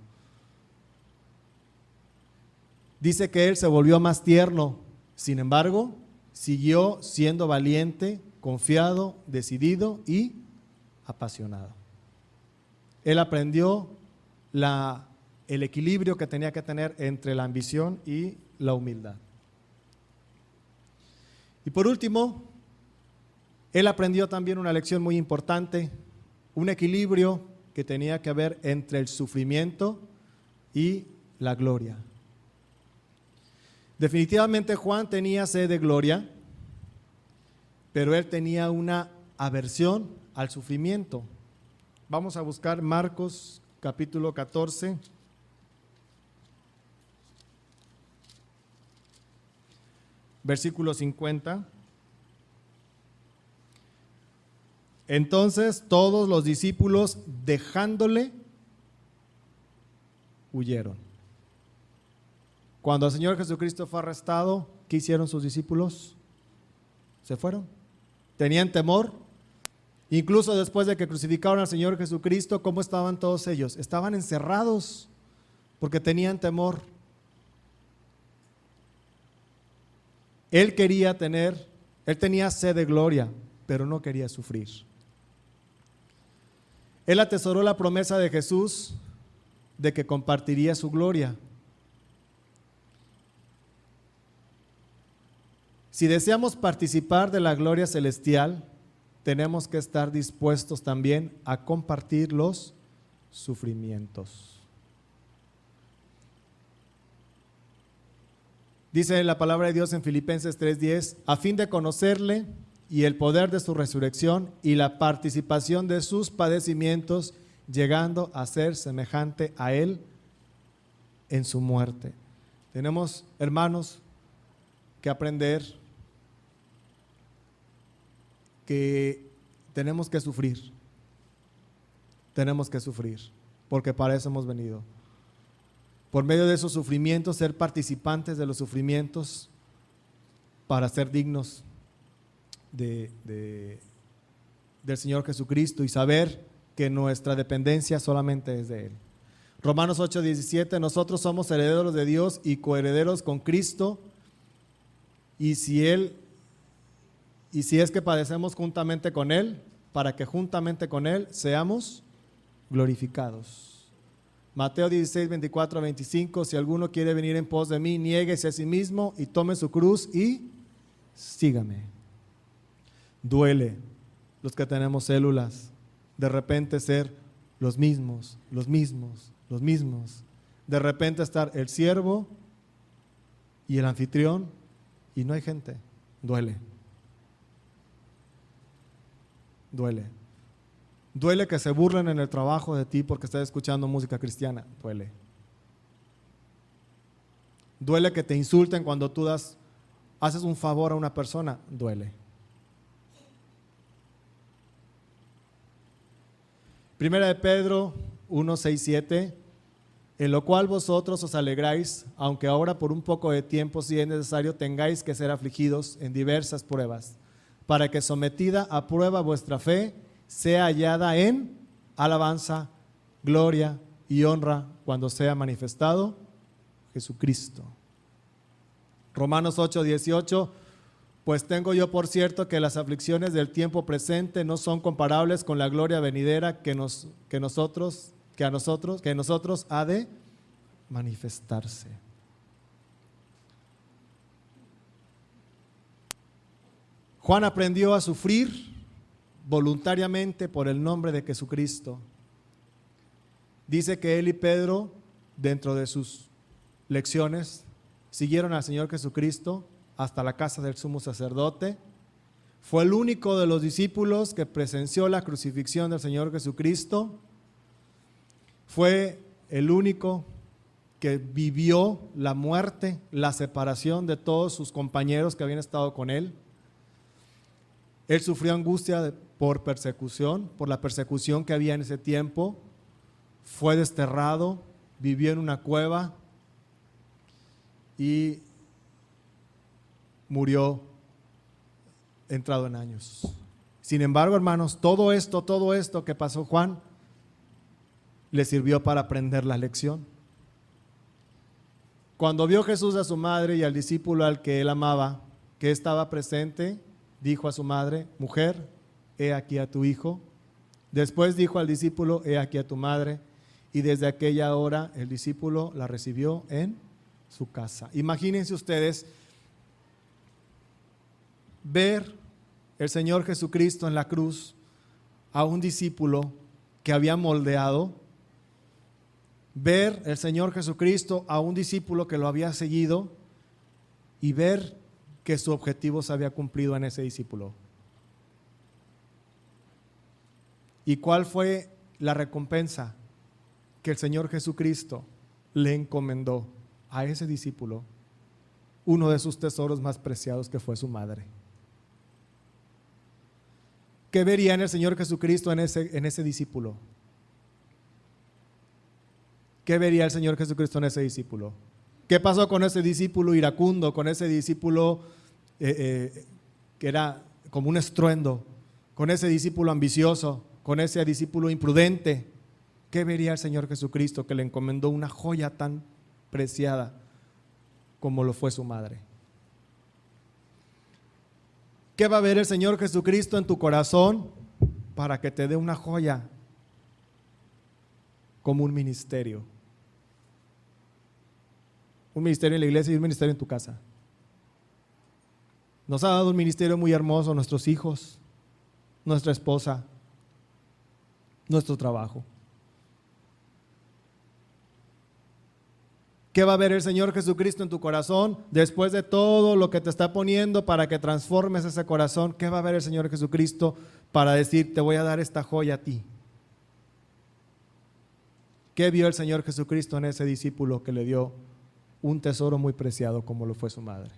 Dice que él se volvió más tierno, sin embargo, siguió siendo valiente, confiado, decidido y apasionado. Él aprendió el equilibrio que tenía que tener entre la ambición y la humildad. Y por último, él aprendió también una lección muy importante, un equilibrio que tenía que haber entre el sufrimiento y la gloria. Definitivamente Juan tenía sed de gloria, pero él tenía una aversión al sufrimiento. Vamos a buscar Marcos capítulo 14. Versículo 50. Entonces todos los discípulos, dejándole, huyeron. Cuando el Señor Jesucristo fue arrestado, ¿qué hicieron sus discípulos? Se fueron. Tenían temor. Incluso después de que crucificaron al Señor Jesucristo, ¿cómo estaban todos ellos? Estaban encerrados porque tenían temor. Él tenía sed de gloria, pero no quería sufrir. Él atesoró la promesa de Jesús de que compartiría su gloria. Si deseamos participar de la gloria celestial, tenemos que estar dispuestos también a compartir los sufrimientos. Dice la palabra de Dios en Filipenses 3:10, a fin de conocerle y el poder de su resurrección y la participación de sus padecimientos, llegando a ser semejante a él en su muerte. Tenemos, hermanos, que aprender que tenemos que sufrir, porque para eso hemos venido. Por medio de esos sufrimientos, ser participantes de los sufrimientos para ser dignos del Señor Jesucristo y saber que nuestra dependencia solamente es de Él. Romanos 8:17, nosotros somos herederos de Dios y coherederos con Cristo, y si es que padecemos juntamente con Él, para que juntamente con Él seamos glorificados. Mateo 16:24-25, si alguno quiere venir en pos de mí, niéguese a sí mismo y tome su cruz y sígame. Duele los que tenemos células, de repente ser los mismos. De repente estar el siervo y el anfitrión y no hay gente. Duele. Duele que se burlen en el trabajo de ti porque estás escuchando música cristiana. Duele que te insulten cuando tú haces un favor a una persona. Duele. Primera de Pedro 1:6-7, en lo cual vosotros os alegráis, aunque ahora por un poco de tiempo, si es necesario, tengáis que ser afligidos en diversas pruebas, para que sometida a prueba vuestra fe sea hallada en alabanza, gloria y honra cuando sea manifestado Jesucristo. Romanos 8:18, Pues tengo yo por cierto que las aflicciones del tiempo presente no son comparables con la gloria venidera que en nosotros ha de manifestarse. Juan aprendió a sufrir voluntariamente por el nombre de Jesucristo. Dice que él y Pedro, dentro de sus lecciones, siguieron al Señor Jesucristo hasta la casa del sumo sacerdote. Fue el único de los discípulos que presenció la crucifixión del Señor Jesucristo. Fue el único que vivió la muerte, la separación de todos sus compañeros que habían estado con él. Él sufrió angustia por persecución, por la persecución que había en ese tiempo. Fue desterrado, vivió en una cueva y murió entrado en años. Sin embargo, hermanos, todo esto que pasó Juan le sirvió para aprender la lección. Cuando vio Jesús a su madre y al discípulo al que él amaba, que estaba presente, dijo a su madre: mujer, he aquí a tu hijo. Después dijo al discípulo: he aquí a tu madre. Y desde aquella hora el discípulo la recibió en su casa. Imagínense ustedes ver el Señor Jesucristo en la cruz a un discípulo que había moldeado, ver el Señor Jesucristo a un discípulo que lo había seguido y ver que su objetivo se había cumplido en ese discípulo. ¿Y cuál fue la recompensa? Que el Señor Jesucristo le encomendó a ese discípulo uno de sus tesoros más preciados, que fue su madre. ¿Qué vería en el Señor Jesucristo en ese discípulo? ¿Qué vería el Señor Jesucristo en ese discípulo? ¿Qué pasó con ese discípulo iracundo, con ese discípulo que era como un estruendo, con ese discípulo ambicioso, con ese discípulo imprudente? ¿Qué vería el Señor Jesucristo que le encomendó una joya tan preciada como lo fue su madre? ¿Qué va a ver el Señor Jesucristo en tu corazón para que te dé una joya como un ministerio? Un ministerio en la iglesia y un ministerio en tu casa. Nos ha dado un ministerio muy hermoso, nuestros hijos, nuestra esposa, nuestro trabajo. ¿Qué va a ver el Señor Jesucristo en tu corazón después de todo lo que te está poniendo para que transformes ese corazón? ¿Qué va a ver el Señor Jesucristo para decir: te voy a dar esta joya a ti? ¿Qué vio el Señor Jesucristo en ese discípulo que le dio un tesoro muy preciado como lo fue su madre?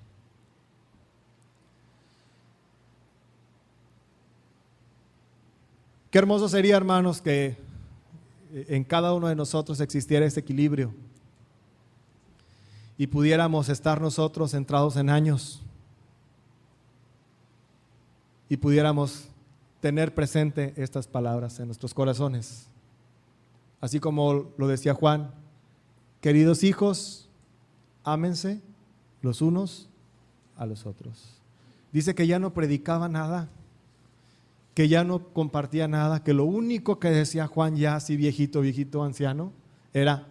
Qué hermoso sería, hermanos, que en cada uno de nosotros existiera ese equilibrio y pudiéramos estar nosotros centrados en años y pudiéramos tener presente estas palabras en nuestros corazones. Así como lo decía Juan: queridos hijos, ámense los unos a los otros. Dice que ya no predicaba nada, que ya no compartía nada, que lo único que decía Juan, ya así viejito, anciano, era: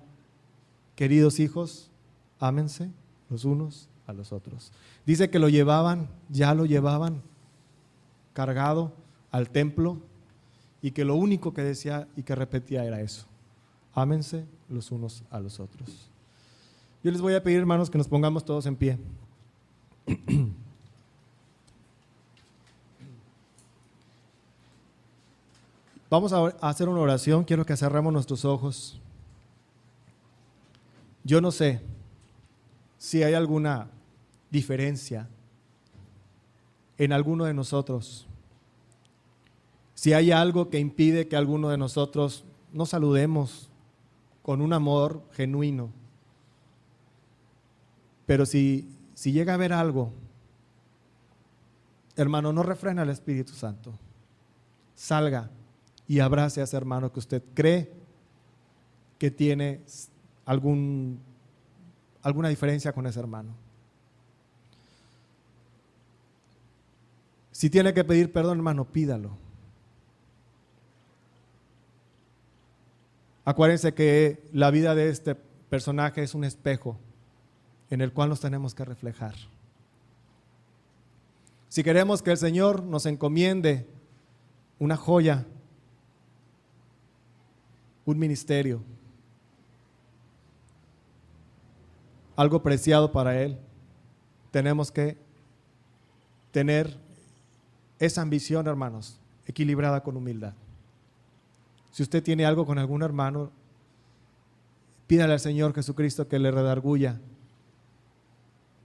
queridos hijos, ámense los unos a los otros. Dice que lo llevaban cargado al templo y que lo único que decía y que repetía era eso: ámense los unos a los otros. Yo les voy a pedir, hermanos, que nos pongamos todos en pie. Vamos a hacer una oración. Quiero que cerremos nuestros ojos. Yo no sé si hay alguna diferencia en alguno de nosotros, si hay algo que impide que alguno de nosotros nos saludemos con un amor genuino. Pero si llega a haber algo, hermano, no refrena el Espíritu Santo. Salga y abrace a ese hermano que usted cree que tiene alguna diferencia con ese hermano. Si tiene que pedir perdón, hermano, pídalo. Acuérdense que la vida de este personaje es un espejo en el cual nos tenemos que reflejar. Si queremos que el Señor nos encomiende una joya, un ministerio, algo preciado para Él, tenemos que tener esa ambición, hermanos, equilibrada con humildad. Si usted tiene algo con algún hermano, pídale al Señor Jesucristo que le redarguya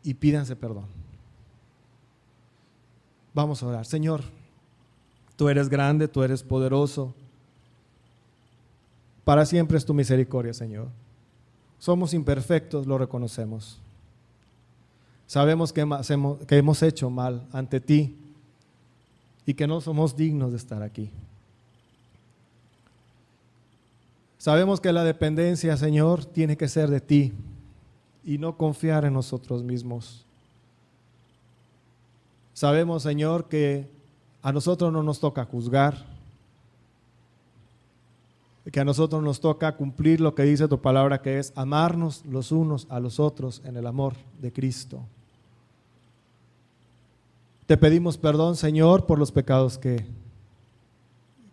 y pídanse perdón. Vamos a orar. Señor, tú eres grande, tú eres poderoso. Para siempre es tu misericordia, Señor. Somos imperfectos, lo reconocemos. Sabemos que hemos hecho mal ante ti y que no somos dignos de estar aquí. Sabemos que la dependencia, Señor, tiene que ser de ti y no confiar en nosotros mismos. Sabemos, Señor, que a nosotros no nos toca juzgar, que a nosotros nos toca cumplir lo que dice tu palabra, que es amarnos los unos a los otros en el amor de Cristo. Te pedimos perdón, Señor, por los pecados que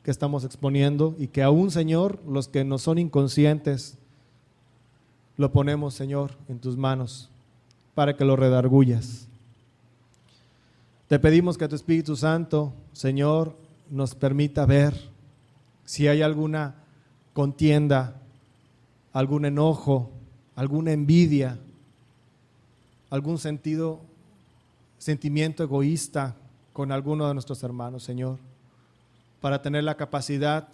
estamos exponiendo y que aún, Señor, los que no son inconscientes, lo ponemos, Señor, en tus manos para que lo redarguyas. Te pedimos que tu Espíritu Santo, Señor, nos permita ver si hay alguna contienda, algún enojo, alguna envidia, algún sentimiento egoísta con alguno de nuestros hermanos, Señor, para tener la capacidad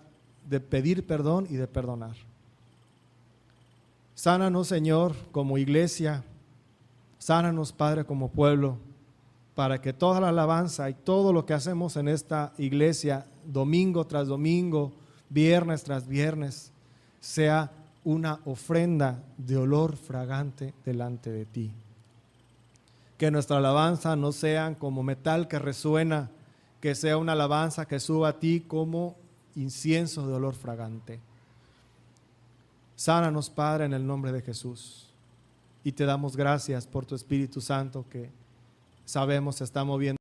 de pedir perdón y de perdonar. Sánanos, Señor, como iglesia, sánanos, Padre, como pueblo, para que toda la alabanza y todo lo que hacemos en esta iglesia, domingo tras domingo, viernes tras viernes, sea una ofrenda de olor fragante delante de ti. Que nuestra alabanza no sea como metal que resuena, que sea una alabanza que suba a ti como incienso de olor fragante. Sánanos, Padre, en el nombre de Jesús. Y te damos gracias por tu Espíritu Santo que sabemos se está moviendo